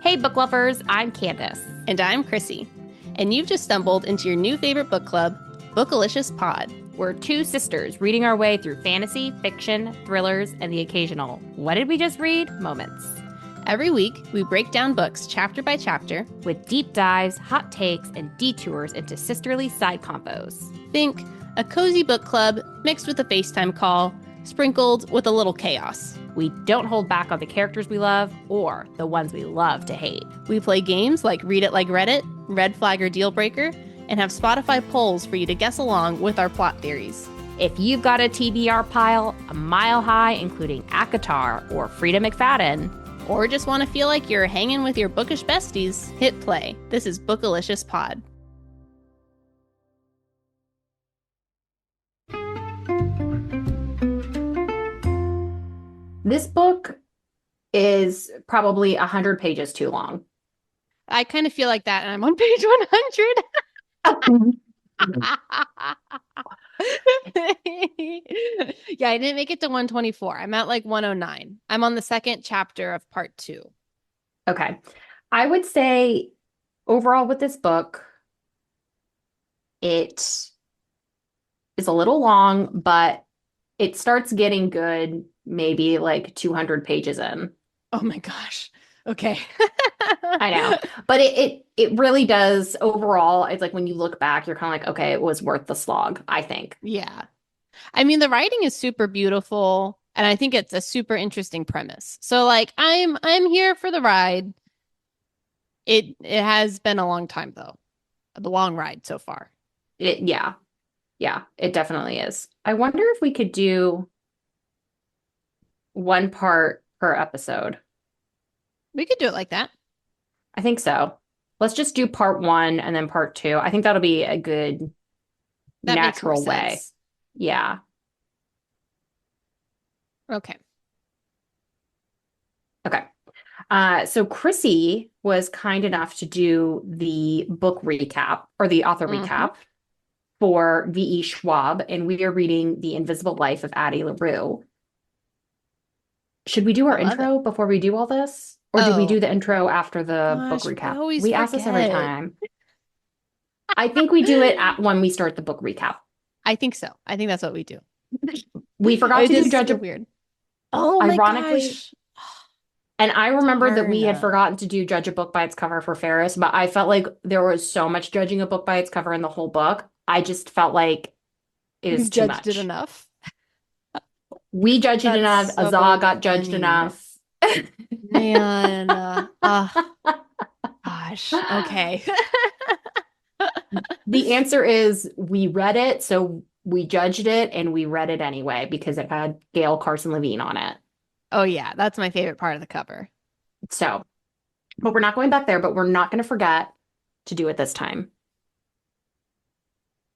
Hey, book lovers, I'm Candice. And I'm Chrissy. And you've just stumbled into your new favorite book club, Bookalicious Pod. We're two sisters reading our way through fantasy, fiction, thrillers, and the occasional "what did we just read" moments. Every week, we break down books chapter by chapter with deep dives, hot takes, and detours into sisterly side convos. Think a cozy book club mixed with a FaceTime call, sprinkled with a little chaos. We don't hold back on the characters we love or the ones we love to hate. We play games like Read It Like Reddit, Red Flag or Deal Breaker, and have Spotify polls for you to guess along with our plot theories. If you've got a TBR pile a mile high, including ACOTAR or Frida McFadden, or just want to feel like you're hanging with your bookish besties, hit play. This is Bookalicious Pod. This book is probably 100 pages too long. I kind of feel like that, and I'm on page 100. Yeah, I didn't make it to 124. I'm at like 109. I'm on the second chapter of part 2. Okay. I would say overall with this book, it is a little long, but it starts getting good maybe like 200 pages in. Oh my gosh. Okay. I know. But it really does overall. It's like when you look back, you're kind of like, okay, it was worth the slog, I think. Yeah. I mean, the writing is super beautiful, and I think it's a super interesting premise. So like I'm here for the ride. It has been a long time though. The long ride so far. Yeah. Yeah, it definitely is. I wonder if we could do one part per episode. We could do it like that. I think so. Let's just do part 1 and then part 2. I think that'll be a good natural way. Yeah. Okay. Okay. So Chrissy was kind enough to do the book recap or the author recap for VE Schwab, and we are reading The Invisible Life of Addie LaRue. Should we do our intro before we do all this? Or do we do the intro after the book recap? We ask this every time. I think we do it when we start the book recap. I think so. I think that's what we do. We forgot to do Judge of Weird. Oh my gosh. And I remember that we had forgotten to do Judge a Book by its cover for Ferris, but I felt like there was so much judging a book by its cover in the whole book. I just felt like it was too much. Judged it enough. We judged it enough. So Azah got judged enough. Man. Gosh. Okay. The answer is we read it, so we judged it, and we read it anyway because it had Gail Carson Levine on it. Oh, yeah. That's my favorite part of the cover. So, but we're not going back there, but we're not going to forget to do it this time.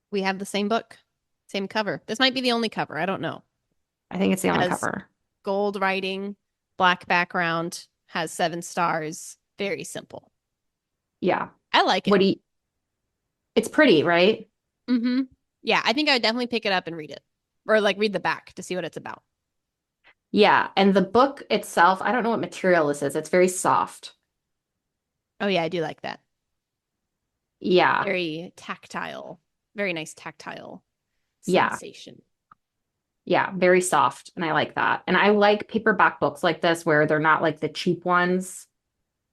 We have the same book, same cover. This might be the only cover. I don't know. I think it's the only cover. Gold writing, black background, has 7 stars. Very simple. Yeah. I like it. It's pretty, right? Mm-hmm. Yeah, I think I would definitely pick it up and read it. Or like read the back to see what it's about. Yeah, and the book itself, I don't know what material this is. It's very soft. Oh yeah, I do like that. Yeah. Very tactile. Very nice tactile sensation. Yeah, very soft, and I like that. And I like paperback books like this where they're not like the cheap ones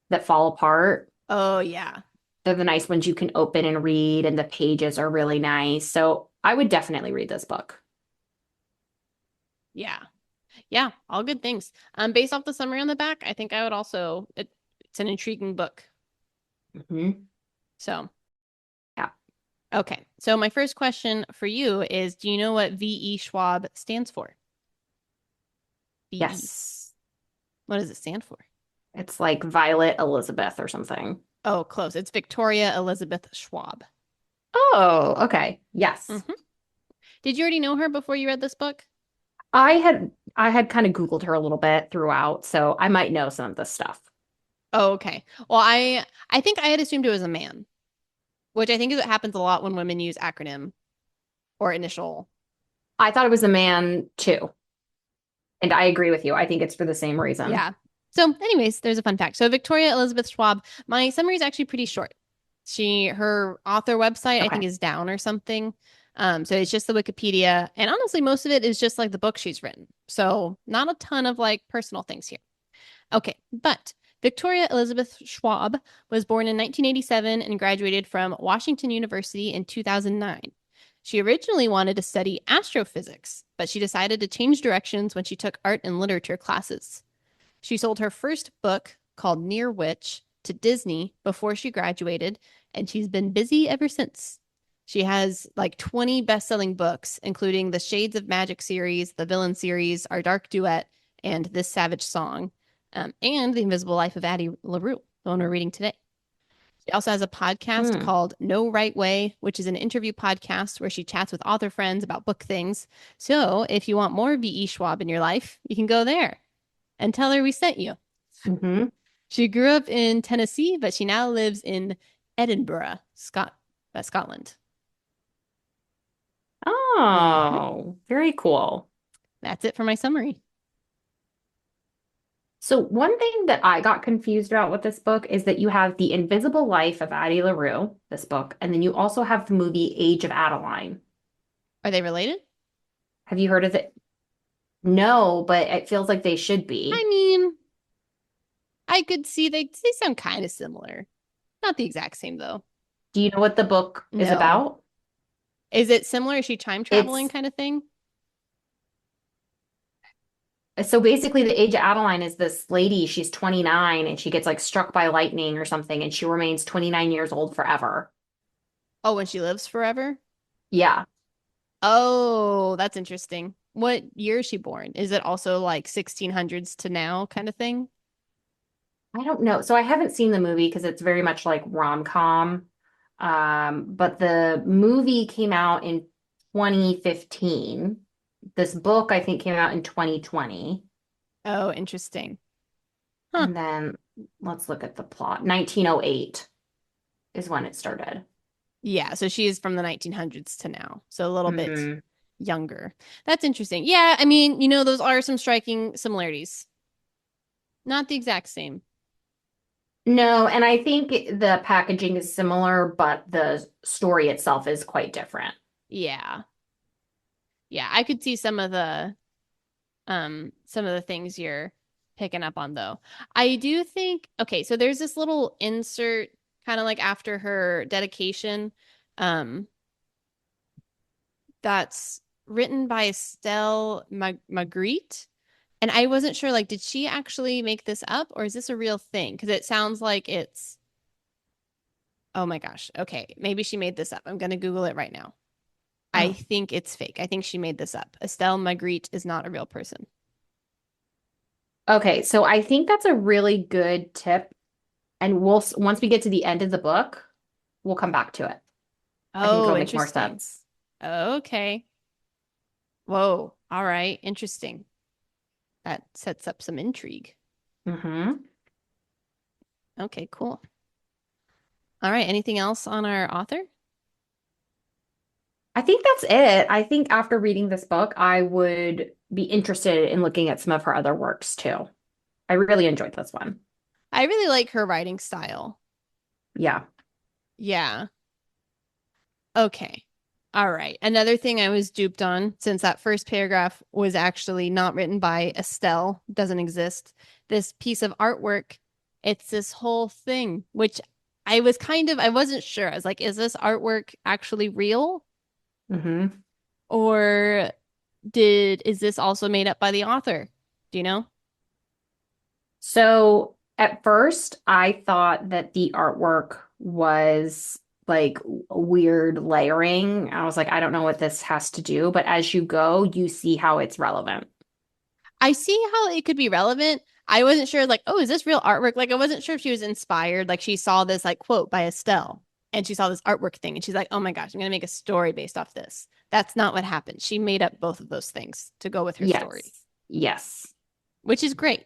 that fall apart. Oh yeah. They're the nice ones you can open and read, and the pages are really nice. So I would definitely read this book. Yeah. Yeah, all good things. Based off the summary on the back, I think I would also, it's an intriguing book. So, yeah. Okay. So my first question for you is, do you know what VE Schwab stands for? VE. Yes. What does it stand for? It's like Violet Elizabeth or something. Oh, close. It's Victoria Elizabeth Schwab. Oh, okay. Yes. Did you already know her before you read this book? I had kind of Googled her a little bit throughout, so I might know some of this stuff. Oh, okay. Well, I think I had assumed it was a man, which I think is what happens a lot when women use acronym or initial. I thought it was a man too. And I agree with you. I think it's for the same reason. Yeah. So, anyways, there's a fun fact. So, Victoria Elizabeth Schwab, my summary is actually pretty short. Her author website, I Okay. think, is down or something. So it's just the Wikipedia. And honestly, most of it is just like the book she's written. So, not a ton of like personal things here. Okay, but Victoria Elizabeth Schwab was born in 1987 and graduated from Washington University in 2009. She originally wanted to study astrophysics, but she decided to change directions when she took art and literature classes. She sold her first book, called Near Witch, to Disney before she graduated, and she's been busy ever since. She has like 20 best-selling books, including the Shades of Magic series, the Villain series, Our Dark Duet, and This Savage Song, and The Invisible Life of Addie LaRue, the one we're reading today. She also has a podcast Hmm. called No Right Way, which is an interview podcast where she chats with author friends about book things. So if you want more VE Schwab in your life, you can go there and tell her we sent you. Hmm. She grew up in Tennessee, but she now lives in Edinburgh, Scotland. Hmm. Oh, very cool. That's it for my summary. So one thing that I got confused about with this book is that you have The Invisible Life of Addie LaRue, this book, and then you also have the movie Age of Adeline. Are they related? Have you heard of it? No, but it feels like they should I be. mean, I could see they sound kind of similar. Not the exact same though. Do you know what the book is No. about? Is it similar? Is she time traveling It's kind of thing? so basically the Age of Adeline is this lady, she's 29 and she gets like struck by lightning or something and she remains 29 years old forever. Oh, when she lives forever? Yeah. Oh, that's interesting. What year is she born? Is it also like 1600s to now kind of thing? I don't know. So I haven't seen the movie because it's very much like rom-com. But the movie came out in 2015. This book, I think, came out in 2020. Oh, interesting. Huh. And then let's look at the plot. 1908 is when it started. Yeah, so she is from the 1900s to now. So a little bit Hmm. younger. That's interesting. Yeah, I mean, those are some striking similarities. Not the exact same. No, and I think the packaging is similar, but the story itself is quite different. Yeah. Yeah, I could see some of the things you're picking up on though. I do think okay, so there's this little insert kind of like after her dedication um that's written by Estelle Magritte. And I wasn't sure, like, did she actually make this up or is this a real thing? Because it sounds like oh my gosh. Okay, maybe she made this up. I'm going to Google it right now. I Oh, think it's fake. I think she made this up. Estelle Magritte is not a real person. okay. So I think that's a really good tip. And once we get to the end of the book, we'll come back to it. I think Oh, it'll make more interesting. sense. Okay. Whoa. All right. Interesting. That sets up some intrigue. Hmm. Okay, cool. All right. Anything else on our author? I think that's it. I think after reading this book, I would be interested in looking at some of her other works too. I really enjoyed this one. I really like her writing style. Yeah. Yeah. Okay. All right. Another thing I was duped on, since that first paragraph was actually not written by Estelle, doesn't exist. This piece of artwork, it's this whole thing, which I wasn't sure. I was like, is this artwork actually real? Hmm. Or is this also made up by the author? Do you know? So at first, I thought that the artwork was like weird layering. I was like, I don't know what this has to do, but as you go, you see how it's relevant. I see how it could be relevant. I wasn't sure, like, oh, is this real artwork? Like, I wasn't sure if she was inspired. Like, she saw this like quote by Estelle and she saw this artwork thing and she's like, oh my gosh, I'm gonna make a story based off this. That's not what happened. She made up both of those things to go with her story, Yes. Yes. which is great.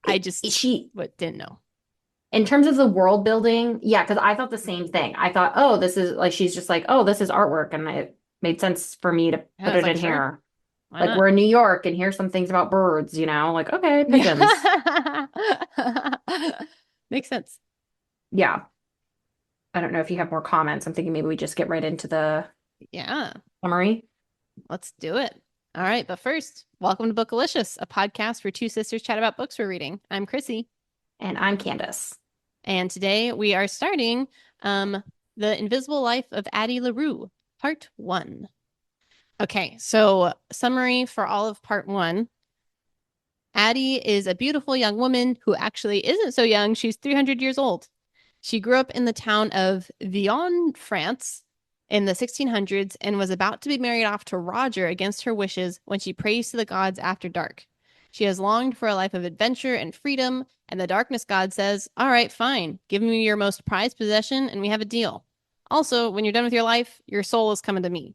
I just She what didn't know. In terms of the world building, yeah, because I thought the same thing. I thought, oh, this is like she's just like, oh, this is artwork, and it made sense for me to And I put was it like, in sure. here. Why Like not? we're in New York and here's some things about birds, like, okay, pigeons. Makes sense. Yeah. I don't know if you have more comments. I'm thinking maybe we just get right into the Yeah, summary. let's do it. All right, but first, welcome to Bookalicious, a podcast where two sisters chat about books we're reading. I'm Chrissy, And I'm Candice. and today we are starting The Invisible Life of Addie LaRue, Part 1. Okay, so summary for all of Part 1. Addie is a beautiful young woman who actually isn't so young. She's 300 years old. She grew up in the town of Vion, France in the 1600s and was about to be married off to Roger against her wishes when she prays to the gods after dark. She has longed for a life of adventure and freedom, and the darkness god says, "All right, fine. Give me your most prized possession and we have a deal. Also, when you're done with your life, your soul is coming to me."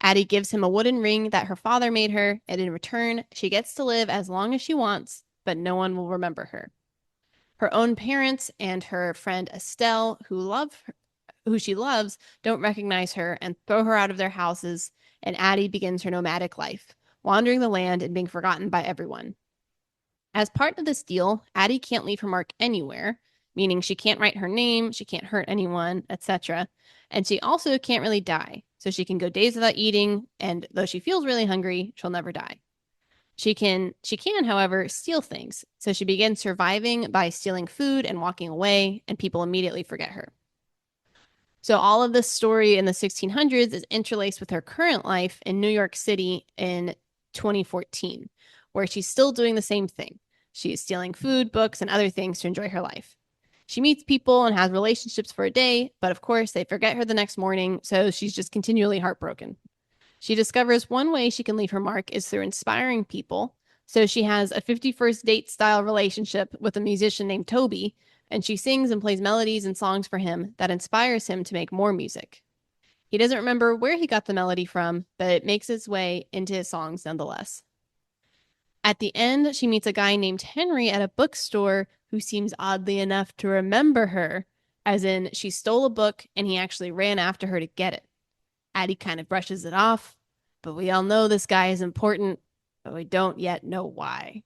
Addie gives him a wooden ring that her father made her, and in return, she gets to live as long as she wants, but no one will remember her. Her own parents and her friend Estelle, who she loves, don't recognize her and throw her out of their houses, and Addie begins her nomadic life, wandering the land and being forgotten by everyone. As part of this deal, Addie can't leave her mark anywhere, meaning she can't write her name, she can't hurt anyone, etc. And she also can't really die, so she can go days without eating, and though she feels really hungry, she'll never die. She can, however, steal things. So she begins surviving by stealing food and walking away, and people immediately forget her. So all of this story in the 1600s is interlaced with her current life in New York City in 2014, where she's still doing the same thing. She is stealing food, books, and other things to enjoy her life. She meets people and has relationships for a day, but of course, they forget her the next morning, so she's just continually heartbroken. She discovers one way she can leave her mark is through inspiring people. So she has a 51st date style relationship with a musician named Toby, and she sings and plays melodies and songs for him that inspires him to make more music. He doesn't remember where he got the melody from, but it makes its way into his songs nonetheless. At the end, she meets a guy named Henry at a bookstore who seems oddly enough to remember her, as in she stole a book and he actually ran after her to get it. Addie kind of brushes it off, but we all know this guy is important, but we don't yet know why.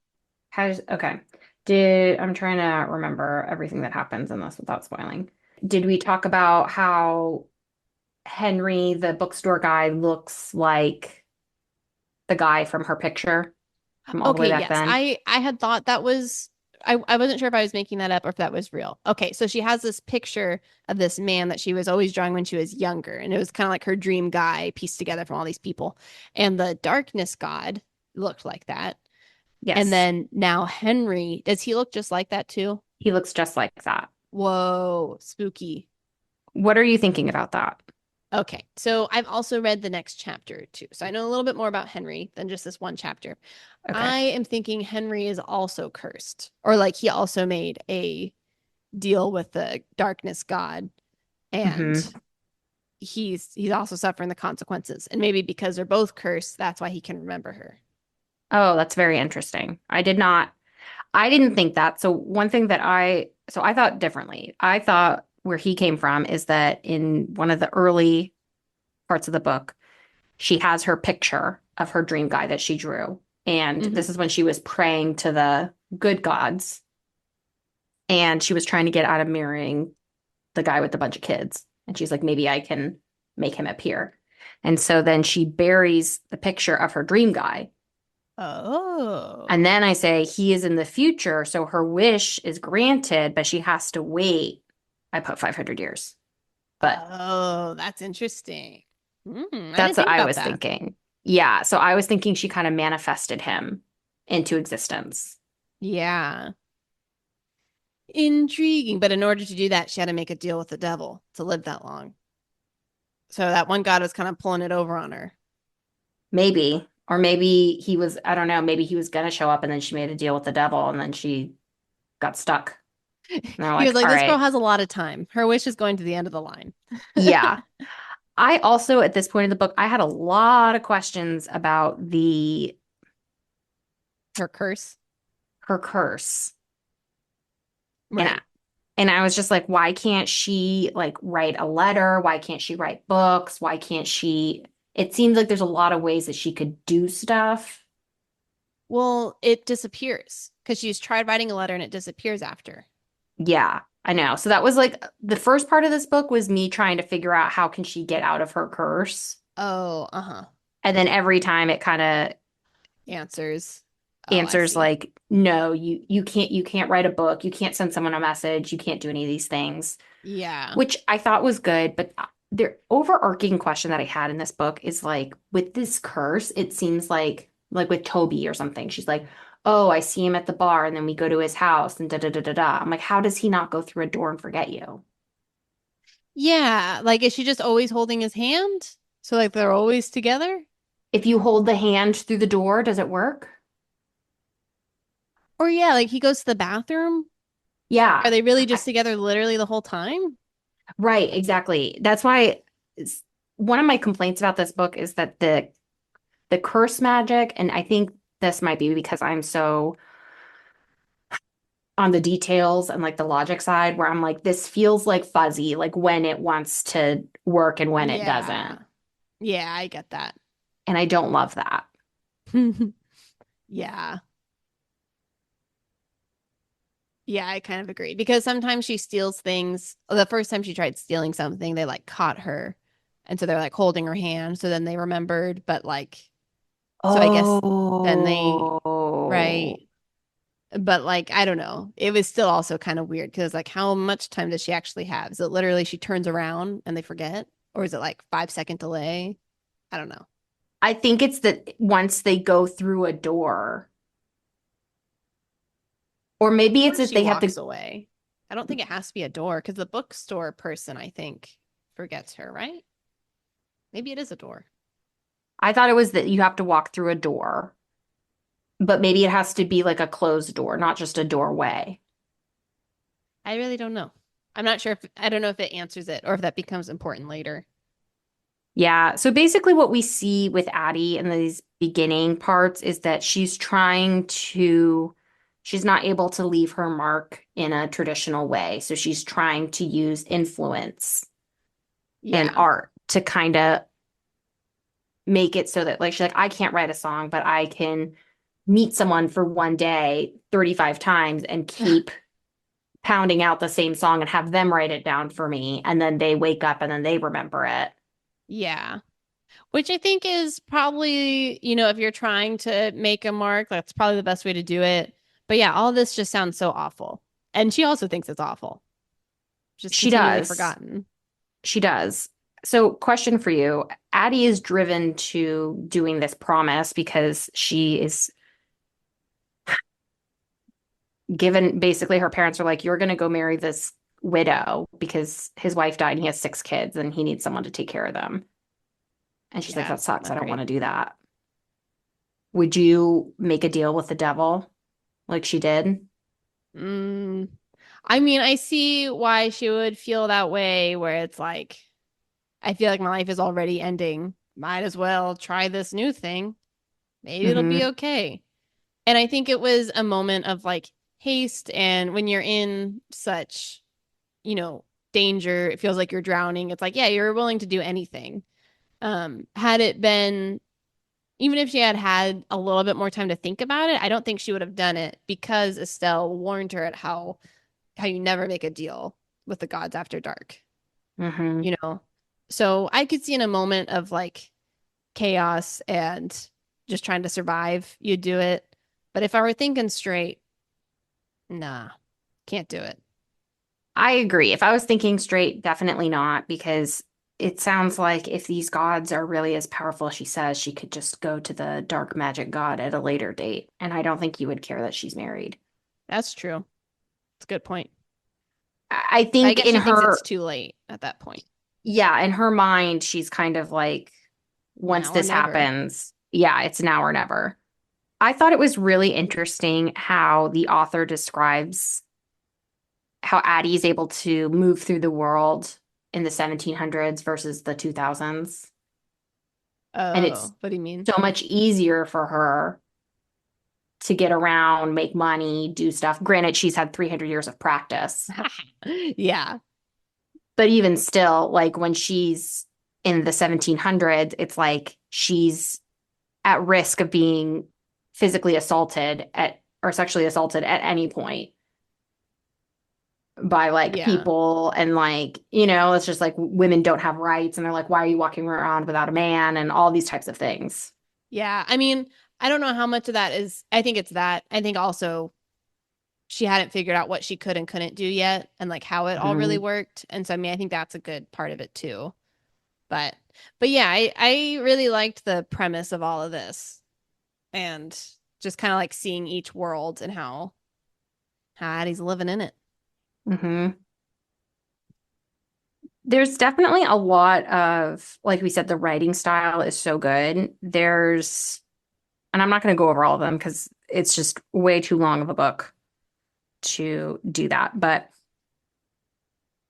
Okay. I'm trying to remember everything that happens in this without spoiling. Did we talk about how Henry, the bookstore guy, looks like the guy from her picture from all the way Okay, back yes. then? I had thought that was I wasn't sure if I was making that up or if that was real. Okay, so she has this picture of this man that she was always drawing when she was younger, and it was kind of like her dream guy pieced together from all these people. And the darkness god looked like that. And Yes. then now Henry, does he look just like that too? He looks just like that. Whoa, spooky. What are you thinking about that? Okay, so I've also read the next chapter too. So I know a little bit more about Henry than just this one chapter. Okay. I am thinking Henry is also cursed, or like he also made a deal with the darkness god, and hmm he's also suffering the consequences. And maybe because they're both cursed, that's why he can remember her. Oh, that's very interesting. I didn't think that. So one thing so I thought differently. I thought where he came from is that in one of the early parts of the book, she has her picture of her dream guy that she drew. And Mm-hmm. this is when she was praying to the good gods. And she was trying to get out of marrying the guy with a bunch of kids. And she's like, maybe I can make him appear. And so then she buries the picture of her dream guy. And Oh. then I say, he is in the future. So her wish is granted, but she has to wait. I put 500 years. But Oh, that's interesting. I didn't that's what think I about was that. thinking. Yeah. So I was thinking she kind of manifested him into existence. Yeah. Intriguing. But in order to do that, she had to make a deal with the devil to live that long. So that one god was kind of pulling it over on her. Maybe. Or maybe he was, I don't know, maybe he was going to show up and then she made a deal with the devil and then she got stuck. And they're He was like, like, all this girl right. has a lot of time. Her wish is going to the end of the line. Yeah. I also, at this point in the book, I had a lot of questions about Her curse. her curse. And Right. and I was just like, why can't she like write a letter? Why can't she write books? Why can't she? it seems like there's a lot of ways that she could do stuff. Well, it disappears because she's tried writing a letter and it disappears after. Yeah, I know. So that was like the first part of this book was me trying to figure out how can she get out of her curse. Oh, uh-huh. And then every time it kind of Answers. Oh, I answers see. like, no, you can't write a book, you can't send someone a message, you can't do any of these things, Yeah. which I thought was good, but the overarching question that I had in this book is like with this curse, it seems like with Toby or something. She's like, "Oh, I see him at the bar and then we go to his house and da da da da da." I'm like, "How does he not go through a door and forget you?" Yeah. Like, is she just always holding his hand? So, like, they're always together? If you hold the hand through the door, does it work? Or, yeah, like he goes to the bathroom. Are Yeah. they really just together literally the whole time? Right, exactly. That's why one of my complaints about this book is that the curse magic, and I think this might be because I'm so on the details and like the logic side where I'm like, this feels like fuzzy, like when it wants to work and when it doesn't. Yeah. Yeah, I get that. And I don't love that. Yeah. Yeah, I kind of agree because sometimes she steals things. The first time she tried stealing something, they like caught her. And so they're like holding her hand. So then they remembered, but like, so I guess then they, Oh, right. But like, I don't know. It was still also kind of weird because like, how much time does she actually have? Is it literally she turns around and they forget? Or is it like 5 second delay? I don't know. I think it's that once they go through a door, or maybe it's Or that she they have walks to. away. I don't think it has to be a door because the bookstore person, I think, forgets her, right? Maybe it is a door. I thought it was that you have to walk through a door, but maybe it has to be like a closed door, not just a doorway. I really don't know. I'm not sure if I don't know if it answers it or if that becomes important later. Yeah. So basically, what we see with Addie in these beginning parts is that she's not able to leave her mark in a traditional way. So she's trying to use influence and Yeah. art to kind of make it so that, like, she's like, I can't write a song, but I can meet someone for one day 35 times and keep pounding out the same song and have them write it down for me. And then they wake up and then they remember it. Yeah. Which I think is probably, if you're trying to make a mark, that's probably the best way to do it. But yeah, all this just sounds so awful. And she also thinks it's awful, just She continually does. forgotten. She does. So, question for you. Addie is driven to doing this promise because she is given basically her parents are like, you're going to go marry this widow because his wife died and he has 6 kids and he needs someone to take care of them. And she's like, Yeah, that sucks. I not don't want great. to do that. Would you make a deal with the devil like she did? Mm, I mean, I see why she would feel that way, where it's like, I feel like my life is already ending. Might as well try this new thing. Maybe it'll be Hmm. okay. And I think it was a moment of like haste. And when you're in such, you know, danger, it feels like you're drowning. It's like, yeah, you're willing to do anything. Had it been, even if she had had a little bit more time to think about it, I don't think she would have done it because Estelle warned her at how you never make a deal with the gods after dark, Hmm. you know? So I could see in a moment of like chaos and just trying to survive, you'd do it. But if I were thinking straight, nah, can't do it. I agree. If I was thinking straight, definitely not, because it sounds like if these gods are really as powerful as she says, she could just go to the dark magic god at a later date. And I don't think you would care that she's married. That's true. It's a good point. I But I think guess in she thinks her, it's too late at that point. yeah, in her mind, she's kind of like, once Now or this never. happens, yeah, it's now or never. I thought it was really interesting how the author describes how Addie is able to move through the world in the 1700s versus the 2000s. And it's Oh, what do you mean? so much easier for her to get around, make money, do stuff. Granted, she's had 300 years of practice, Yeah. but even still, like when she's in the 1700s, it's like she's at risk of being physically assaulted at or sexually assaulted at any point by like Yeah. people and like, it's just like women don't have rights and they're like, why are you walking around without a man and all these types of things. Yeah. I mean, I don't know how much of that is, I think it's that. I think also she hadn't figured out what she could and couldn't do yet and like how it all really Mhm. worked. And so, I mean, I think that's a good part of it too. But, but yeah, I really liked the premise of all of this and just kind of like seeing each world and how Addie's living in it. Mhm. There's definitely a lot of, like we said, the writing style is so good. And I'm not going to go over all of them because it's just way too long of a book to do that. But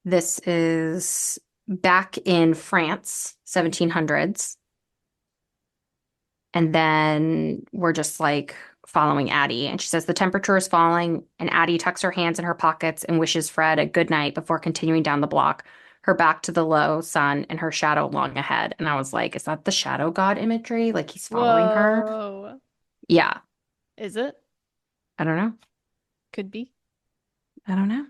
this is back in France, 1700s. And then we're just like following Addie. And she says the temperature is falling, and Addie tucks her hands in her pockets and wishes Fred a good night before continuing down the block, her back to the low sun and her shadow long ahead. And I was like, is that the shadow god imagery? Like he's following her? Whoa. Yeah. Is it? I don't know. Could be. I don't know.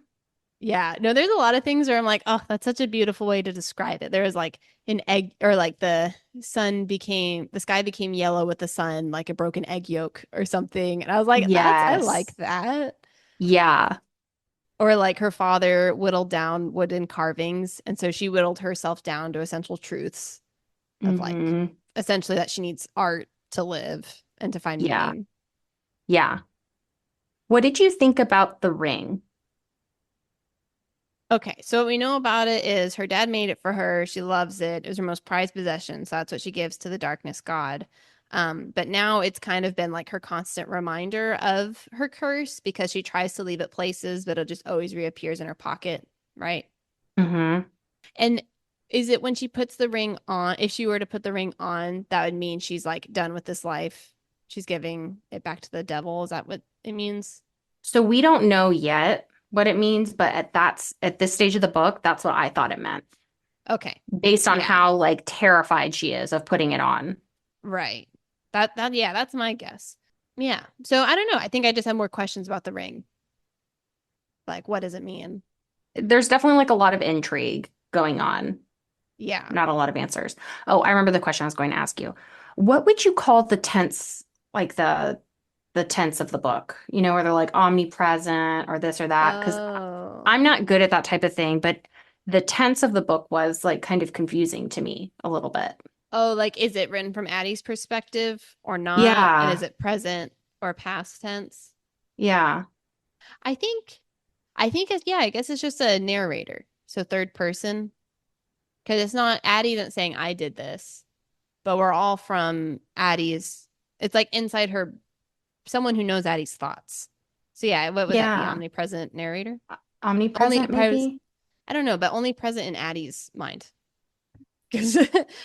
Yeah. No, there's a lot of things where I'm like, oh, that's such a beautiful way to describe it. There was like an egg or like the sky became yellow with the sun, like a broken egg yolk or something. And I was like, I Yes. like that. Yeah. Or like her father whittled down wooden carvings. And so she whittled herself down to essential truths of like Hmm. essentially that she needs art to live and to find Yeah. meaning. Yeah. What did you think about the ring? Okay, so what we know about it is her dad made it for her. She loves it. It was her most prized possession, so that's what she gives to the darkness god. But now it's kind of been like her constant reminder of her curse because she tries to leave it places, but it just always reappears in her pocket, right? Hmm. And is it when she puts the ring on, if she were to put the ring on, that would mean she's like done with this life. She's giving it back to the devil. Is that what it means? So we don't know yet what it means, but at this stage of the book, that's what I thought it meant, Okay. based on Yeah. how like terrified she is of putting it on. Right. Yeah, that's my guess. Yeah. So I don't know. I think I just have more questions about the ring. Like, what does it mean? There's definitely like a lot of intrigue going on, Yeah. not a lot of answers. Oh, I remember the question I was going to ask you. What would you call the tense, like the tense of the book? Where they're like omnipresent or this or that? Because Oh. I'm not good at that type of thing, but the tense of the book was like kind of confusing to me a little bit. Oh, like is it written from Addie's perspective or not? And is Yeah, it present or past tense? yeah, I think yeah, I guess it's just a narrator. So third person. Because it's not Addie isn't saying I did this, but we're all from Addie's. It's like inside her, someone who knows Addie's thoughts. So yeah, what would that be? yeah. Omnipresent narrator? Only Omnipresent, pres maybe? I don't know, but only present in Addie's mind. 'Cause,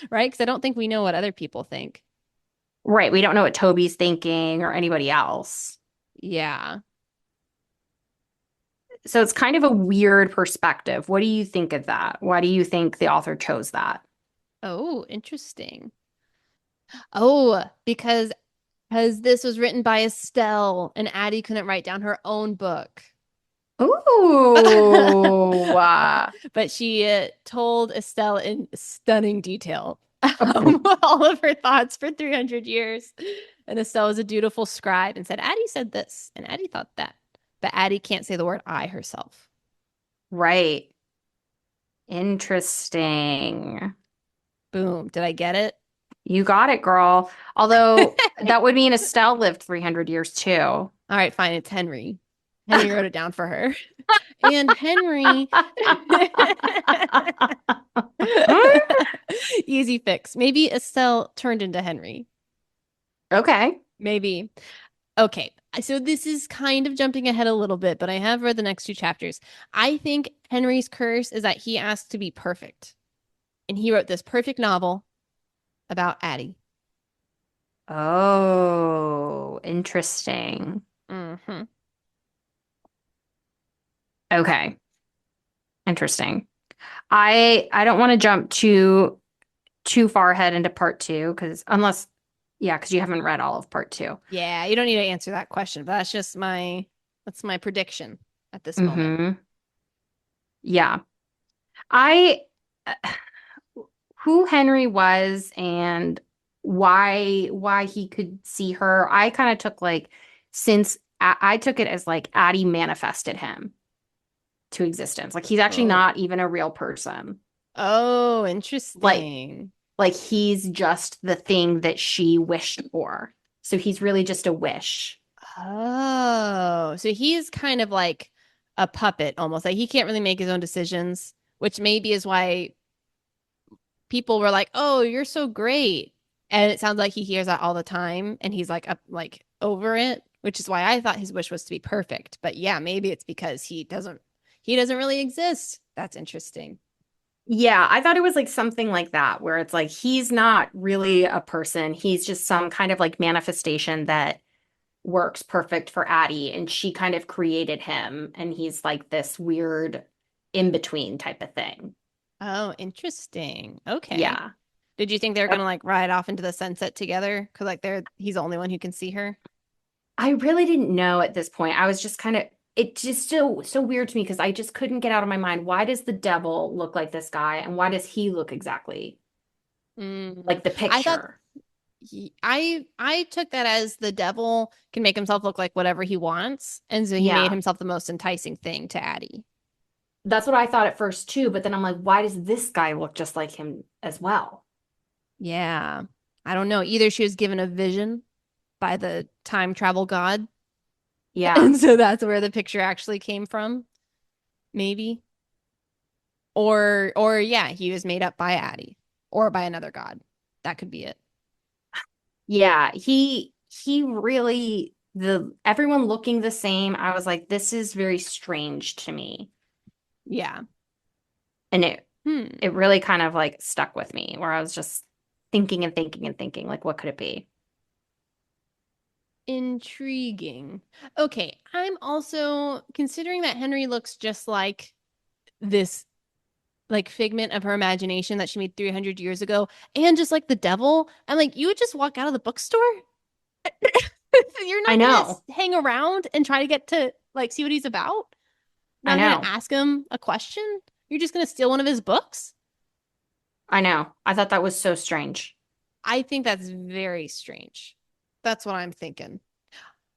right? Because I don't think we know what other people think. Right. We don't know what Toby's thinking or anybody else. Yeah. So it's kind of a weird perspective. What do you think of that? Why do you think the author chose that? Oh, interesting. Oh, because this was written by Estelle and Addie couldn't write down her own book. Ooh. But she told Estelle in stunning detail Uh, all of her thoughts for 300 years. And Estelle was a dutiful scribe and said, Addie said this, and Addie thought that. But Addie can't say the word I herself. right. Interesting. Boom. Did I get it? You got it, girl. Although that would mean Estelle lived 300 years too. All right, fine. It's Henry. Henry wrote it down for her. And Henry, easy fix. Maybe Estelle turned into Henry. Okay. Maybe. Okay. So this is kind of jumping ahead a little bit, but I have read the next two chapters. I think Henry's curse is that he asked to be perfect. And he wrote this perfect novel about Addie. Oh, interesting. Hmm. Okay. Interesting. I don't want to jump too too far ahead into part two because yeah, because you haven't read all of part two. Yeah, you don't need to answer that question, but that's my prediction at this moment. Mm-hmm. Yeah. I who Henry was and why he could see her. I kind of took like since I took it as like Addie manifested him to existence. Like he's actually Oh. not even a real person. Oh, Like interesting. like he's just the thing that she wished for. So he's really just a wish. Oh, so he's kind of like a puppet almost. Like he can't really make his own decisions, which maybe is why people were like, "Oh, you're so great." And it sounds like he hears that all the time and he's like up like over it, which is why I thought his wish was to be perfect. But yeah, maybe it's because he doesn't really exist. That's interesting. Yeah, I thought it was like something like that, where it's like he's not really a person. He's just some kind of like manifestation that works perfect for Addie, and she kind of created him, and he's like this weird in between type of thing. Oh, interesting. Okay. Yeah. Did you think they were gonna Yep. like ride off into the sunset together? Because like he's the only one who can see her. I really didn't know at this point. I was just kind of it just so weird to me because I just couldn't get out of my mind. Why does the devil look like this guy, and why does he look exactly Mm. like the I thought picture? I took that as the devil can make himself look like whatever he wants, and so he made Yeah. himself the most enticing thing to Addie. That's what I thought at first too, but then I'm like, why does this guy look just like him as well? Yeah. I don't know. Either she was given a vision by the time travel god, Yeah. and so that's where the picture actually came from, maybe. Or yeah, he was made up by Addie or by another god. That could be it. Yeah, he really the everyone looking the same. I was like, this is very strange to me. Yeah. And it Hmm. it really kind of like stuck with me where I was just thinking and thinking and thinking, like, what could it be? Intriguing. Okay, I'm also considering that Henry looks just like this like figment of her imagination that she made 300 years ago and just like the devil. I'm like, you would just walk out of the bookstore? You're I not gonna know. hang around and try to get to like see what he's about? I Not gonna know. ask him a question? You're just gonna steal one of his books? I know. I thought that was so strange. I think that's very strange. That's what I'm thinking.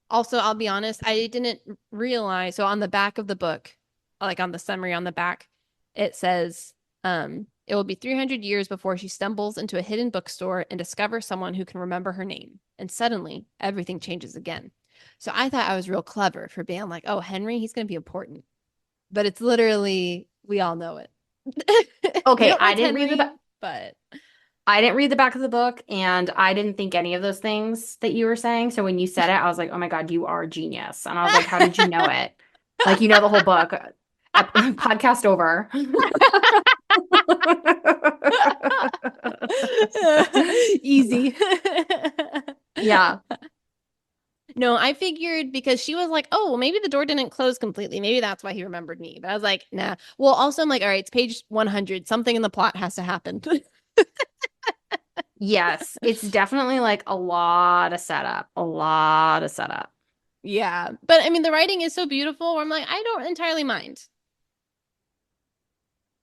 Also, I'll be honest, I didn't realize. So on the back of the book, like on the summary on the back, it says, it will be 300 years before she stumbles into a hidden bookstore and discovers someone who can remember her name. And suddenly everything changes again. So I thought I was real clever for being like, oh, Henry, he's going to be important. But it's literally, we all know it. We Okay, don't like Henry, but I didn't read the back of the book and I didn't think any of those things that you were saying. So when you said it, I was like, oh my God, you are a genius. And I was like, how did you know it? Like, you know the whole book. Podcast over. easy. Yeah. No, I figured because she was like, oh, well, maybe the door didn't close completely. Maybe that's why he remembered me. But I was like, nah. Well, also, I'm like, all right, it's page 100. Something in the plot has to happen. Yes. It's definitely like a lot of setup. A lot of setup. Yeah. But I mean, the writing is so beautiful where I'm like, I don't entirely mind.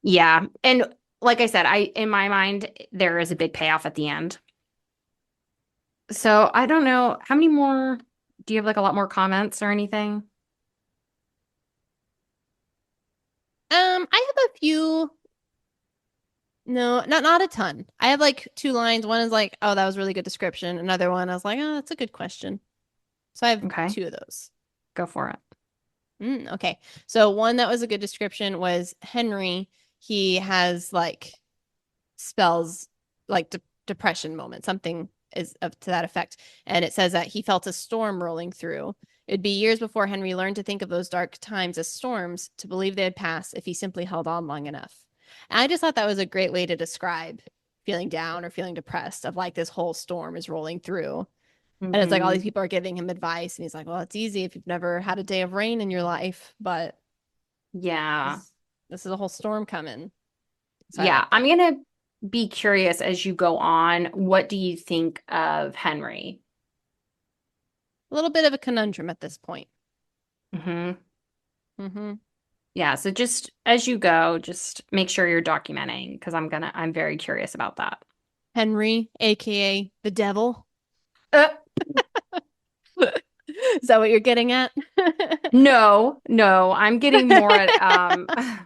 Yeah. And like I said, in my mind, there is a big payoff at the end. So I don't know. How many more? Do you have like a lot more comments or anything? I have a few. No, not a ton. I have like two lines. One is like, oh, that was a really good description. Another one, I was like, oh, that's a good question. So I have Okay. two of those. Go for it. Okay. So one that was a good description was Henry. He has like spells like depression moment, something is of to that effect. And it says that he felt a storm rolling through. It'd be years before Henry learned to think of those dark times as storms, to believe they'd pass if he simply held on long enough. And I just thought that was a great way to describe feeling down or feeling depressed, of like this whole storm is rolling through. And it's like all Hmm. these people are giving him advice. And he's like, well, it's easy if you've never had a day of rain in your life, but Yeah. this, this is a whole storm coming. So I Yeah. liked it. be curious as you go on. What do you think of Henry? A little bit of a conundrum at this point. Hmm. Hmm. Yeah, so just as you go, just make sure you're documenting because I'm very curious about that. Henry, aka the devil. Uh, Is that what you're getting at? no, no, I'm getting more at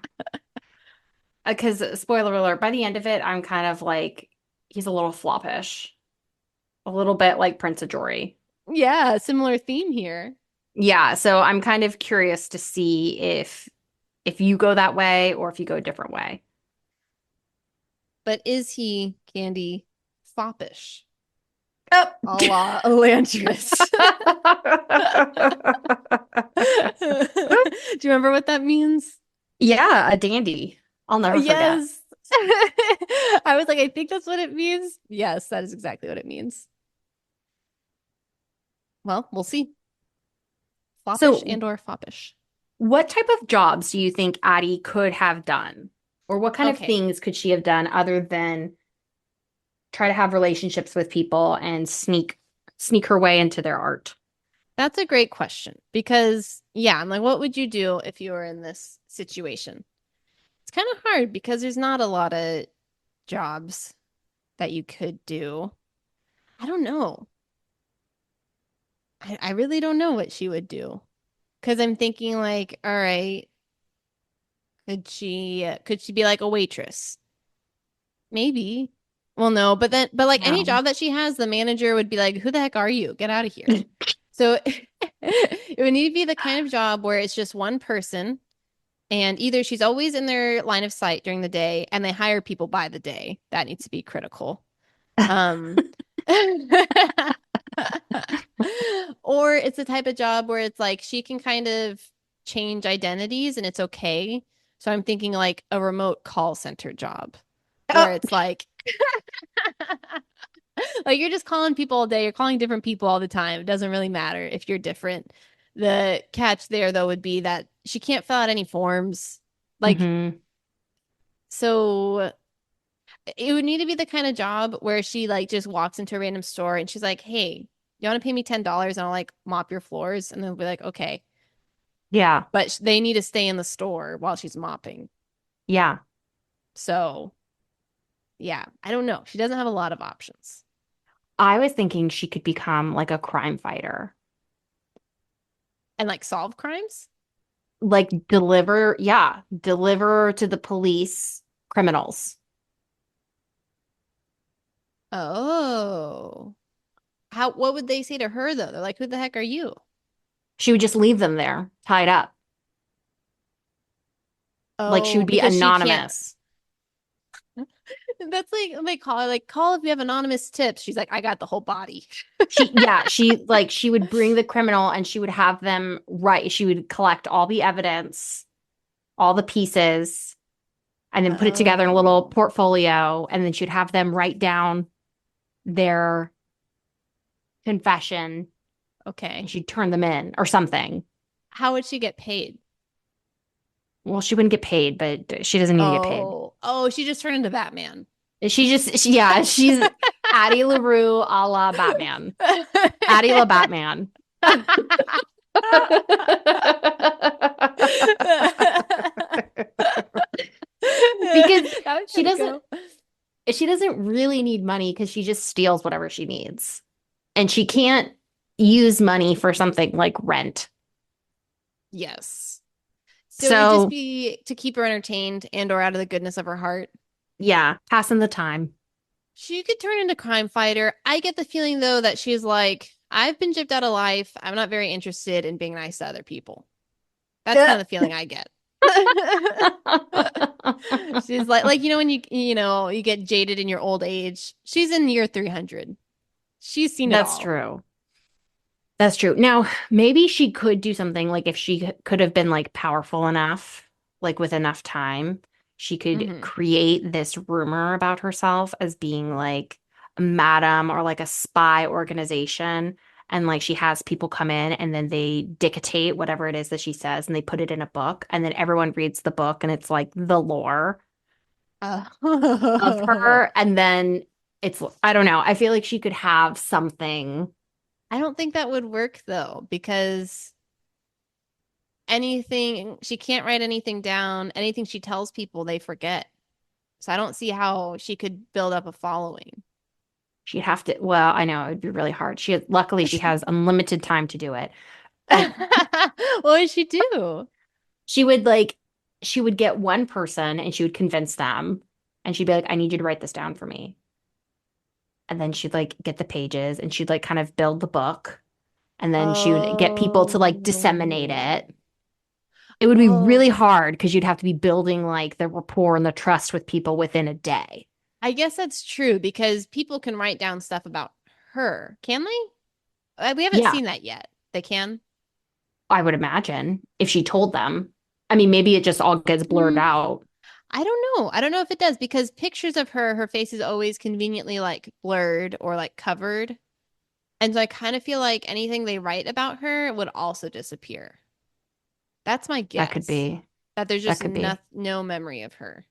because spoiler alert, by the end of it, I'm kind of like he's a little floppish, a little bit like Prince of Jory. Yeah, similar theme here. Yeah, so I'm kind of curious to see if you go that way or if you go a different way. But is he, Candy, foppish? Oh. A la Elantris. Do you remember what that means? Yeah, a dandy. I'll never forget. Yes. I was like, I think that's what it means. Yes, that is exactly what it means. Well, we'll see. Floppish So, and or foppish. what type of jobs do you think Addie could have done? Or what kind of Okay, things could she have done other than try to have relationships with people and sneak her way into their art? that's a great question because, yeah, I'm like, what would you do if you were in this situation? It's kind of hard because there's not a lot of jobs that you could do. I don't know. I really don't know what she would do because I'm thinking like, all right, could she be like a waitress? Maybe. Well, no, but like any No. job that she has, the manager would be like, "Who the heck are you? Get out of here." So it would need to be the kind of job where it's just one person, and either she's always in their line of sight during the day, and they hire people by the day. That needs to be critical. Um, or it's the type of job where it's like she can kind of change identities and it's okay. So I'm thinking like a remote call center job where Oh, it's like you're just calling people all day, you're calling different people all the time. It doesn't really matter if you're different. The catch there though would be that she can't fill out any forms. Like hmm. so it would need to be the kind of job where she like just walks into a random store and she's like, "Hey, you want to pay me $10 and I'll like mop your floors?" And they'll be like, "Okay." Yeah. But they need to stay in the store while she's mopping. Yeah. So, yeah, I don't know. She doesn't have a lot of options. I was thinking she could become like a crime fighter. And like solve crimes? Like deliver to the police criminals. Oh. What would they say to her though? They're like, "Who the heck are you?" She would just leave them there, tied up. Like she Oh, would be because she can't. anonymous. That's like they call her like call if you have anonymous tips. She's like, "I got the whole body." She would bring the criminal and she would have them write. She would collect all the evidence, all the pieces, and then put it together in a little Oh, portfolio. And then she'd have them write down their confession and okay. she'd turn them in or something. How would she get paid? Well, she wouldn't get paid, but she doesn't need to get paid. Oh, she just turned into Batman. She's Addie LaRue a la Batman. Addie La Batman. Because That would she kind of doesn't go. she doesn't really need money because she just steals whatever she needs. And she can't use money for something like rent. Yes. So it would just So, be to keep her entertained and or out of the goodness of her heart. yeah, passing the time. She could turn into crime fighter. I get the feeling though that she's like, I've been gypped out of life. I'm not very interested in being nice to other people. That's kind of the feeling I get. She's like when you get jaded in your old age. She's in year 300. She's seen it That's all. true. That's true. Now, maybe she could do something like if she could have been like powerful enough, like with enough time, she could Hmm. create this rumor about herself as being like a madam or like a spy organization. And like she has people come in and then they dictate whatever it is that she says and they put it in a book. And then everyone reads the book and it's like the lore. of Oh. her. And then I don't know. I feel like she could have something. I don't think that would work though, because anything, she can't write anything down. Anything she tells people, they forget. So I don't see how she could build up a following. She'd have to, well, I know it'd be really hard. Luckily, she has unlimited time to do it. And What would she do? she would like, she would get one person and she would convince them. And she'd be like, I need you to write this down for me. And then she'd like get the pages and she'd like kind of build the book. And then she would get people to like disseminate Oh, it. It would be really oh. hard because you'd have to be building like the rapport and the trust with people within a day. I guess that's true because people can write down stuff about her. Can they? We haven't Yeah, seen that yet. They can. I would imagine if she told them. I mean, maybe it just all gets blurred Hmm. out. I don't know. I don't know if it does because pictures of her, her face is always conveniently like blurred or like covered. And so I kind of feel like anything they write about her would also disappear. That's my That could guess. be. That there's That just could be. no memory of her.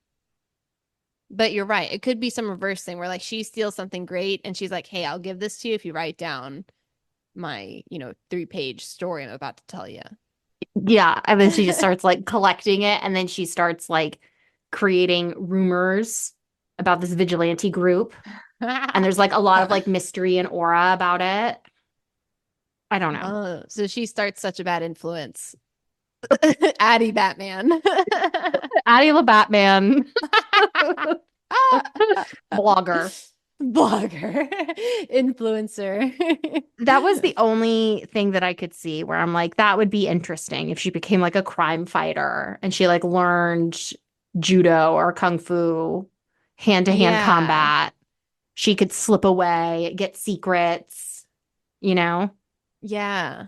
But you're right. It could be some reverse thing where like she steals something great and she's like, "Hey, I'll give this to you if you write down my, 3-page story I'm about to tell you." Yeah. And then she just starts like collecting it. And then she starts like creating rumors about this vigilante group. And there's like a lot of like mystery and aura about it. I don't know. Oh, so she starts such a bad influence. Addie Batman. Addie LaBatman, blogger. Blogger. Influencer. That was the only thing that I could see where I'm like, that would be interesting if she became like a crime fighter and she like learned judo or kung fu, hand-to-hand Yeah. combat. She could slip away, get secrets, you know? Yeah.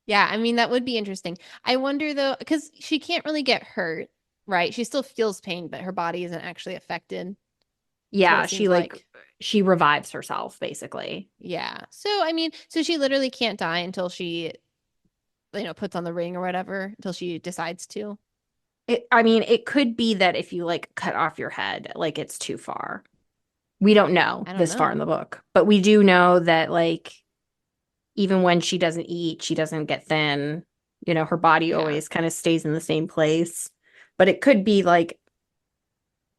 Yeah, I mean that would be interesting. I wonder though, because she can't really get hurt, right? She still feels pain, but her body isn't actually affected, is what Yeah, it seems like. she revives herself basically. Yeah. So I mean, so she literally can't die until she, puts on the ring or whatever, until she decides to. I mean, it could be that if you like cut off your head, like it's too far. We don't know I don't this far in know. the book, but we do know that like even when she doesn't eat, she doesn't get thin. You know, her body Yeah. always kind of stays in the same place. But it could be like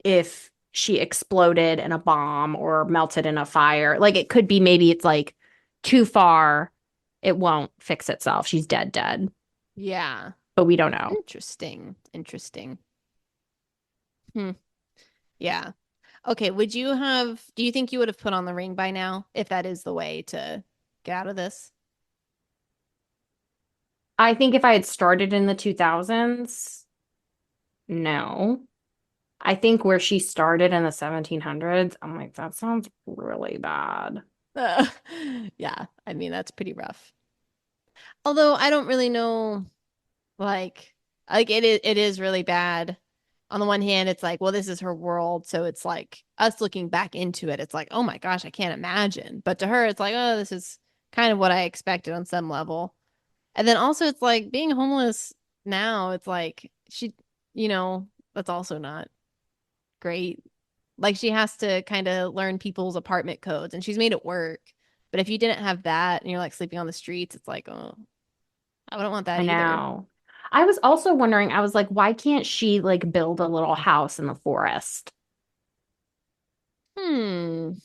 if she exploded in a bomb or melted in a fire. Like it could be maybe it's like too far. It won't fix itself. She's dead, dead. Yeah. But we don't know. Interesting. Interesting. Hmm. Yeah. Okay, do you think you would have put on the ring by now if that is the way to get out of this? I think if I had started in the 2000s, no. I think where she started in the 1700s, I'm like, that sounds really bad. Uh, yeah, I mean that's pretty rough. Although I don't really know, like it is really bad. On the one hand, it's like, well, this is her world, so it's like us looking back into it. It's like, oh my gosh, I can't imagine. But to her, it's like, oh, this is kind of what I expected on some level. And then also, it's like being homeless now. It's like that's also not great. Like she has to kind of learn people's apartment codes, and she's made it work. But if you didn't have that and you're like sleeping on the streets, it's like, oh, I wouldn't want that I either. know. I was also wondering, I was like, why can't she like build a little house in the forest? Hmm.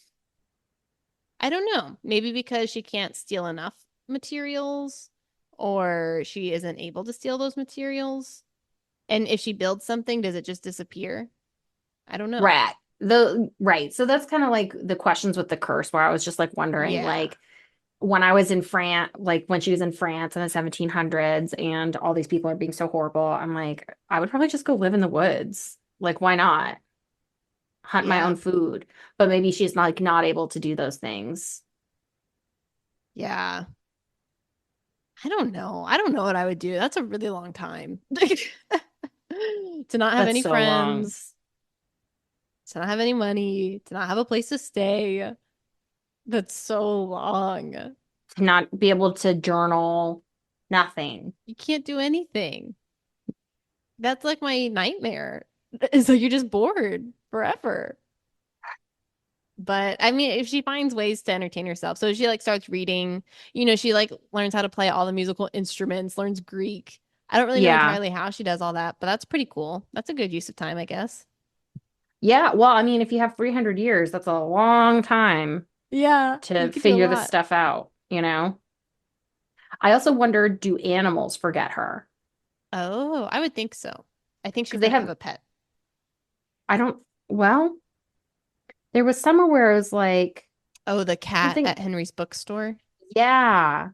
I don't know. Maybe because she can't steal enough materials or she isn't able to steal those materials. And if she builds something, does it just disappear? I don't know. Right. So that's kind of like the questions with the curse where I was just like wondering, Yeah. like when I was in France, like when she was in France in the 1700s and all these people are being so horrible, I'm like, I would probably just go live in the woods. Like, why not? Hunt my Yeah. own food. But maybe she's not like not able to do those things. Yeah. I don't know. I don't know what I would do. That's a really long time. To not have That's any so long. friends, to not have any money, to not have a place to stay. That's so long. To not be able to journal, nothing. You can't do anything. That's like my nightmare. It's like you're just bored. forever. But I mean, if she finds ways to entertain herself, so she like starts reading, she like learns how to play all the musical instruments, learns Greek. I don't really know Yeah. entirely how she does all that, but that's pretty cool. That's a good use of time, I guess. Yeah. Well, I mean, if you have 300 years, that's a long time Yeah, you to could do a figure this lot. stuff out, you know? I also wonder, do animals forget her? Oh, I would think so. I think Because she's they gonna have have, a pet. I don't, well, there was somewhere where it was like Oh, the cat something, at Henry's bookstore. yeah.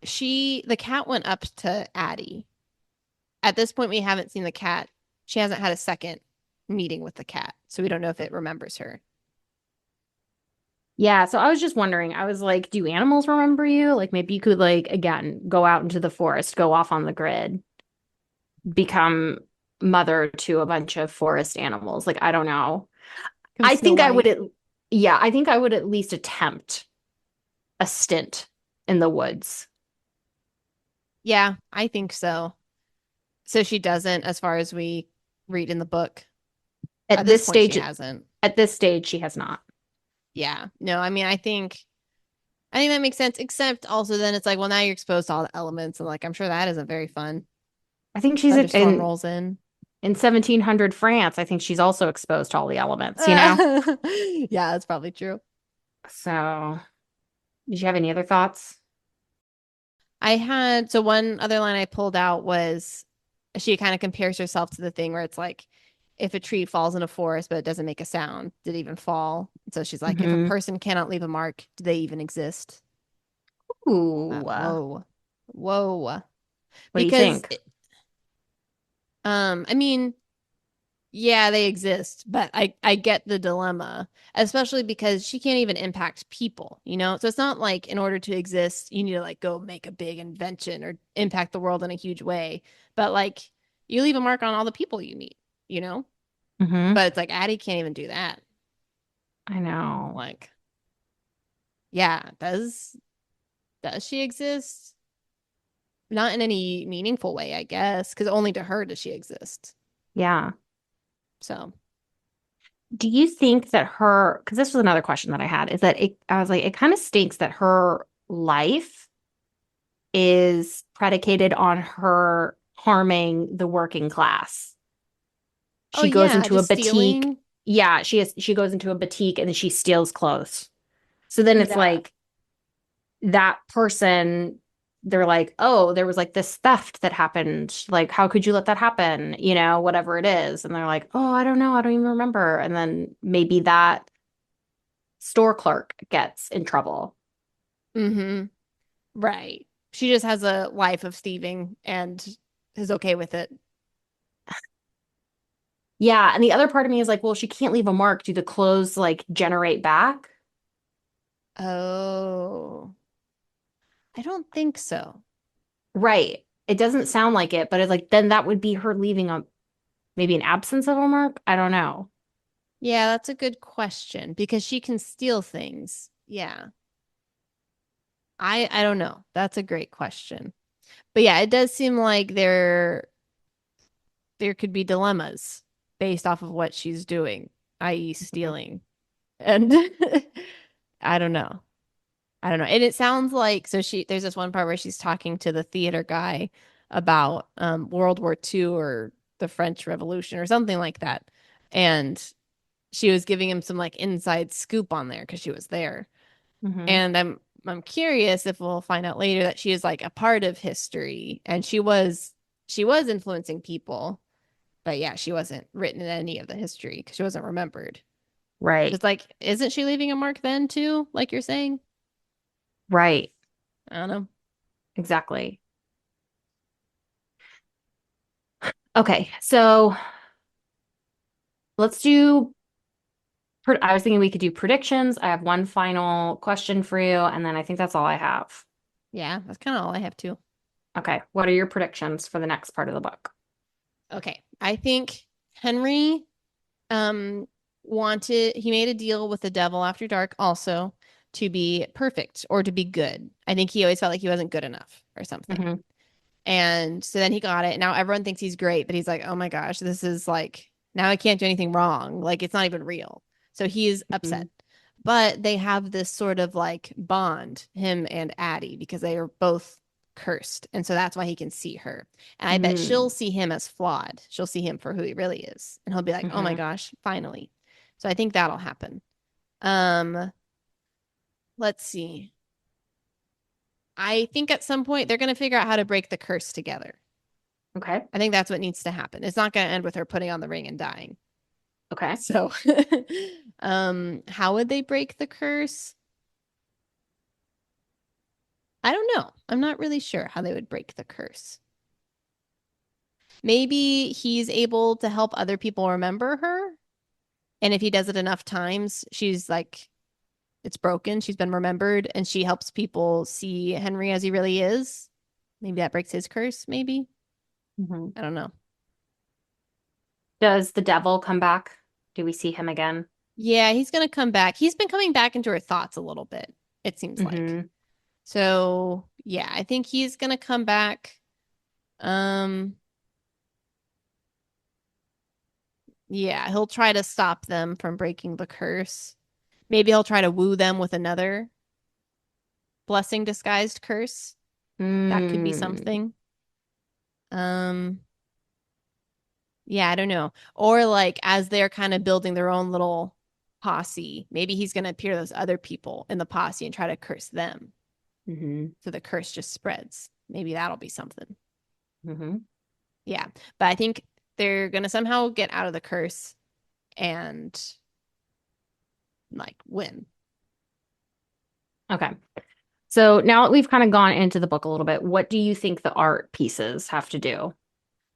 The cat went up to Addie. At this point, we haven't seen the cat. She hasn't had a second meeting with the cat, so we don't know if it remembers her. Yeah. So I was just wondering, I was like, do animals remember you? Like maybe you could like, again, go out into the forest, go off on the grid, become mother to a bunch of forest animals. Like, I don't know. Come I Snow think I would, White. yeah, I think I would at least attempt a stint in the woods. Yeah, I think so. So she doesn't, as far as we read in the book. At At this this point, she stage, hasn't. at this stage, she has not. Yeah. No, I mean, I think that makes sense. Except also then it's like, well, now you're exposed to all the elements, and like I'm sure that isn't very fun. I think she's Thunderstorm rolls in. in 1700 France. I think she's also exposed to all the elements, you know? Yeah, that's probably true. So, did you have any other thoughts? So one other line I pulled out was she kind of compares herself to the thing where it's like, if a tree falls in a forest but it doesn't make a sound, did it even fall? So she's like, if a Hmm. person cannot leave a mark, do they even exist? Ooh, Whoa, whoa. what do you Because, think? I mean, yeah, they exist, but I get the dilemma, especially because she can't even impact people, you know? So it's not like in order to exist, you need to like go make a big invention or impact the world in a huge way. But like you leave a mark on all the people you meet, you know? Hmm. But it's like Addie can't even do that. I know. Like, yeah, does she exist? Not in any meaningful way, I guess, because only to her does she exist. Yeah. So, Do you think that because this was another question that I had, is that I was like, it kind of stinks that her life is predicated on her harming the working class. oh She goes yeah, into a just boutique. stealing. Yeah, she goes into a boutique and then she steals clothes. So then it's Yeah. like that person, they're like, oh, there was like this theft that happened. Like, how could you let that happen? You know, whatever it is. And they're like, oh, I don't know. I don't even remember. And then maybe that store clerk gets in trouble. Mm-hmm. Right. She just has a life of thieving and is okay with it. Yeah. And the other part of me is like, well, she can't leave a mark. Do the clothes like generate back? Oh, I don't think so. Right. It doesn't sound like it, but it's like, then that would be her leaving a maybe an absence of a mark. I don't know. Yeah, that's a good question because she can steal things. Yeah. I don't know. That's a great question. But yeah, it does seem like there could be dilemmas based off of what she's doing, i.e. Mhm. stealing. And I don't know. I don't know. And it sounds like there's this one part where she's talking to the theater guy about World War II or the French Revolution or something like that. And she was giving him some like inside scoop on there because she was there. Mhm. And I'm curious if we'll find out later that she is like a part of history and she was influencing people, but yeah, she wasn't written in any of the history because she wasn't remembered. Right. It's like, isn't she leaving a mark then too, like you're saying? Right. I don't know. Exactly. Okay. So let's do. I was thinking we could do predictions. I have one final question for you, and then I think that's all I have. Yeah, that's kind of all I have too. Okay. What are your predictions for the next part of the book? Okay. I think Henry um he made a deal with the devil after dark also to be perfect or to be good. I think he always felt like he wasn't good enough or something. Hmm. And so then he got it. Now everyone thinks he's great, but he's like, "Oh my gosh, this is like Now I can't do anything wrong. Like it's not even real. So he's upset. Mhm. But they have this sort of like bond, him and Addie, because they are both cursed. And so that's why he can see her. And I bet she'll Mm. see him as flawed. She'll see him for who he really is. And he'll be like, oh my Mhm. gosh, finally. So I think that'll happen. Um, let's see. I think at some point they're going to figure out how to break the curse together. Okay. I think that's what needs to happen. It's not going to end with her putting on the ring and dying. Okay. So, how would they break the curse? I don't know. I'm not really sure how they would break the curse. Maybe he's able to help other people remember her. And if he does it enough times, she's like, it's broken. She's been remembered and she helps people see Henry as he really is. Maybe that breaks his curse, maybe. Mhm. I don't know. Does the devil come back? Do we see him again? Yeah, he's going to come back. He's been coming back into her thoughts a little bit, it seems like. Hmm. So, yeah, I think he's going to come back. Um, yeah, he'll try to stop them from breaking the curse. Maybe he'll try to woo them with another blessing disguised curse. That could be Mm. something. Um, yeah, I don't know. Or like as they're kind of building their own little posse, maybe he's going to appear to those other people in the posse and try to curse them. Hmm. So the curse just spreads. Maybe that'll be something. Hmm. Yeah. But I think they're going to somehow get out of the curse and like win. Okay. So now that we've kind of gone into the book a little bit, what do you think the art pieces have to do?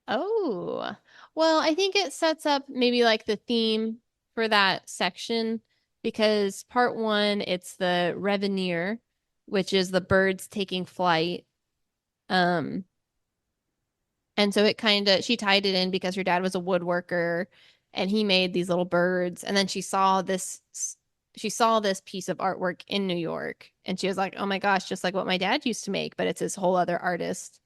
Oh, well, I think it sets up maybe like the theme for that section because part one, it's the reveneer, which is the birds taking flight. Um, and so it kind of, she tied it in because her dad was a woodworker and he made these little birds. And then she saw this piece of artwork in New York and she was like, oh my gosh, just like what my dad used to make, but it's this whole other artist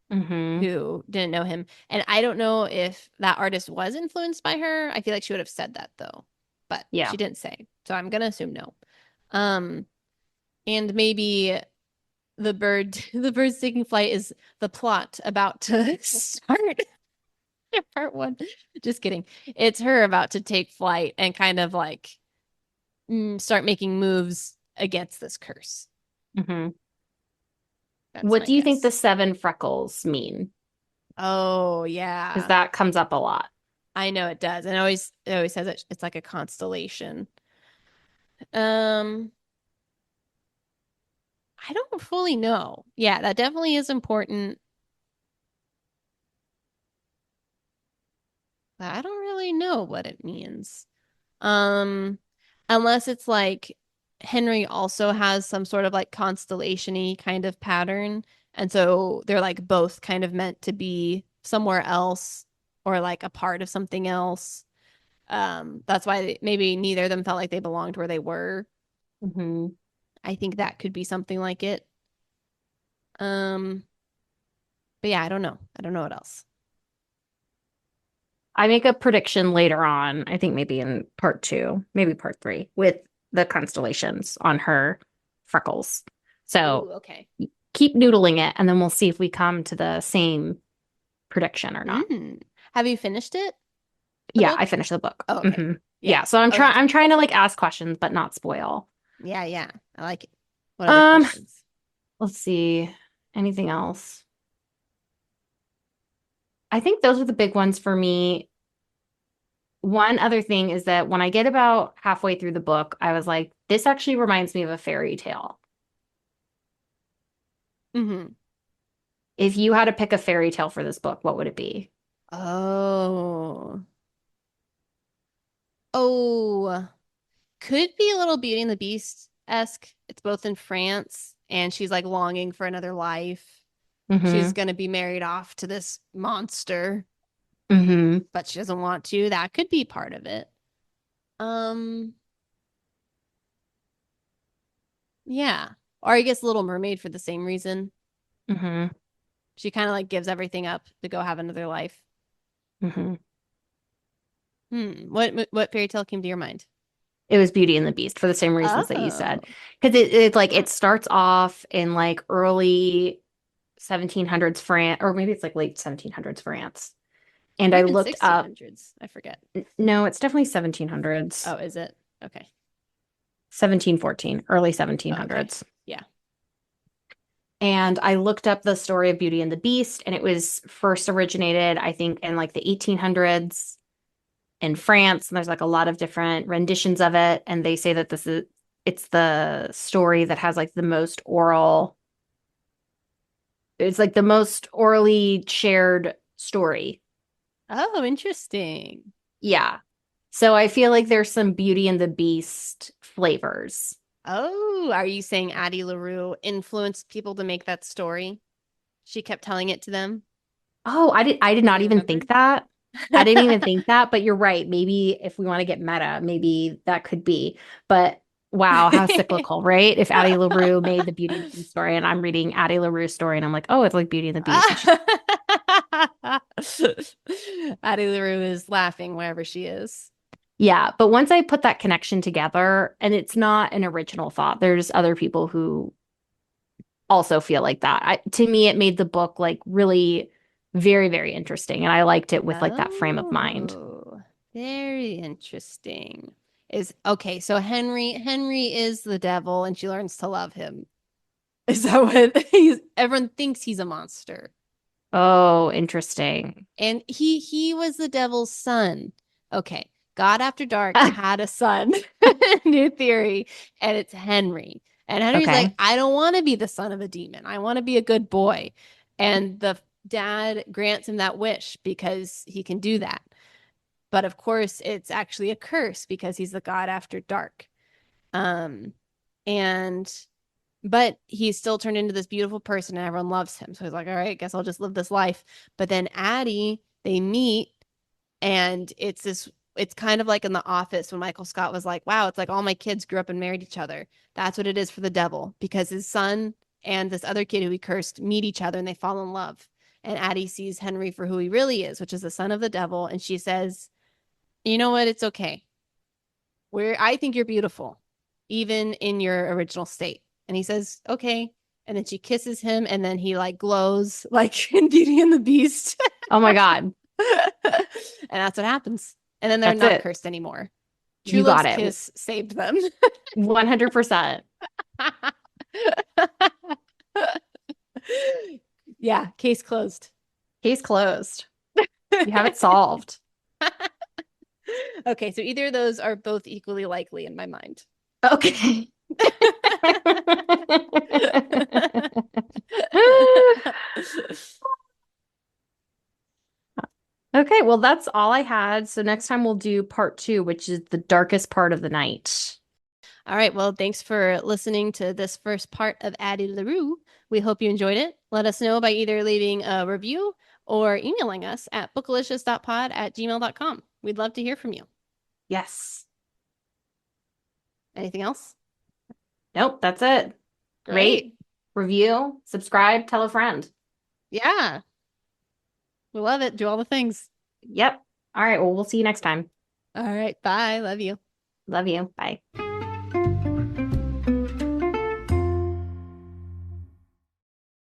Hmm. who didn't know him. And I don't know if that artist was influenced by her. I feel like she would have said that though, but Yeah. she didn't say. So I'm gonna assume no. Um, and maybe the bird's taking flight is the plot about to start. Part one. Just kidding. It's her about to take flight and kind of like start making moves against this curse. Hmm. That's What my do you think the guess. seven freckles mean? Oh Because yeah. that comes up a lot. I know it does. And it always says it's like a constellation. Um, I don't fully know. Yeah, that definitely is important. But I don't really know what it means. Um, unless it's like Henry also has some sort of like constellation-y kind of pattern. And so they're like both kind of meant to be somewhere else or like a part of something else. That's why maybe neither of them felt like they belonged where they were. Hmm. I think that could be something like it. Um, but yeah, I don't know. I don't know what else. I make a prediction later on, I think maybe in part two, maybe part three, with the constellations on her freckles. Ooh, So okay. keep noodling it, and then we'll see if we come to the same prediction or not. Mm. Have you finished it, the Yeah, book? I finished the book. Oh, okay. Hmm. Yeah. Yeah, so I'm Oh, that's trying to like ask questions but not spoil. yeah, yeah. I like it. What other Um, questions? let's see. Anything else? I think those are the big ones for me. One other thing is that when I get about halfway through the book, I was like, this actually reminds me of a fairy tale. Mm-hmm. If you had to pick a fairy tale for this book, what would it be? Oh. Oh. Could be a little Beauty and the Beast-esque. It's both in France, and she's like longing for another life. She's Hmm. gonna be married off to this monster, Hmm. but she doesn't want to. That could be part of it. Um, yeah. Or I guess Little Mermaid for the same reason. Hmm. She kind of like gives everything up to go have another life. Hmm. What fairy tale came to your mind? It was Beauty and the Beast for the same reasons that you Oh. said. Because it like it starts off in like early 1700s France, or maybe it's like late 1700s France. And Might I have been looked up, 1600s. I forget. no, it's definitely 1700s, Oh, is it? Okay. 1714, early Oh, okay. 1700s. Yeah. And I looked up the story of Beauty and the Beast, and it was first originated, I think, in like the 1800s in France. And there's like a lot of different renditions of it. And they say that it's the story that has like the most it's like the most orally shared story. Oh, interesting. Yeah. So I feel like there's some Beauty and the Beast flavors. Oh, are you saying Addie LaRue influenced people to make that story? She kept telling it to them. Oh, I did Do not you even remember? think that. I didn't even think that, but you're right. Maybe if we want to get meta, maybe that could be. But wow, how cyclical, right? If Addie LaRue made the Beauty and the Beast story and I'm reading Addie LaRue's story and I'm like, oh, it's like Beauty and the Beast. And she's Addie LaRue is laughing wherever she is. yeah, but once I put that connection together, and it's not an original thought, there's other people who also feel like that. To me, it made the book like really very, very interesting. And I liked it with like that frame of mind. Oh, very interesting. Is okay, so Henry is the devil and she learns to love him. Is that what everyone thinks he's a monster? Oh, interesting. And he was the devil's son. Okay. God After Dark had a son. New theory. And it's Henry. And Henry's like, Okay. I don't want to be the son of a demon. I want to be a good boy. And the dad grants him that wish because he can do that. But of course, it's actually a curse because he's the God After Dark. Um, and but he's still turned into this beautiful person and everyone loves him. So he's like, all right, I guess I'll just live this life. But then Addie, they meet and it's kind of like in The Office when Michael Scott was like, wow, it's like all my kids grew up and married each other. That's what it is for the devil because his son and this other kid who he cursed meet each other and they fall in love. And Addie sees Henry for who he really is, which is the son of the devil. And she says, you know what? It's okay. I think you're beautiful, even in your original state. And he says, okay. And then she kisses him, and then he like glows like in Beauty and the Beast. Oh my God. And that's what happens. And then they're That's not it. cursed anymore. True You got Love's it. kiss saved them. 100%. Yeah, case closed. Case closed. You have it solved. Okay, so either of those are both equally likely in my mind. Okay. Okay, well, that's all I had. So next time we'll do part two, which is the darkest part of the night. All right. Well, thanks for listening to this first part of Addie LaRue. We hope you enjoyed it. Let us know by either leaving a review or emailing us at bookalicious.pod@gmail.com. We'd love to hear from you. Yes. Anything else? Nope, that's it. Great. Rate, review, subscribe, tell a friend. Yeah. We love it. Do all the things. Yep. All right, well, we'll see you next time. All right. Bye. Love you. Love you. Bye.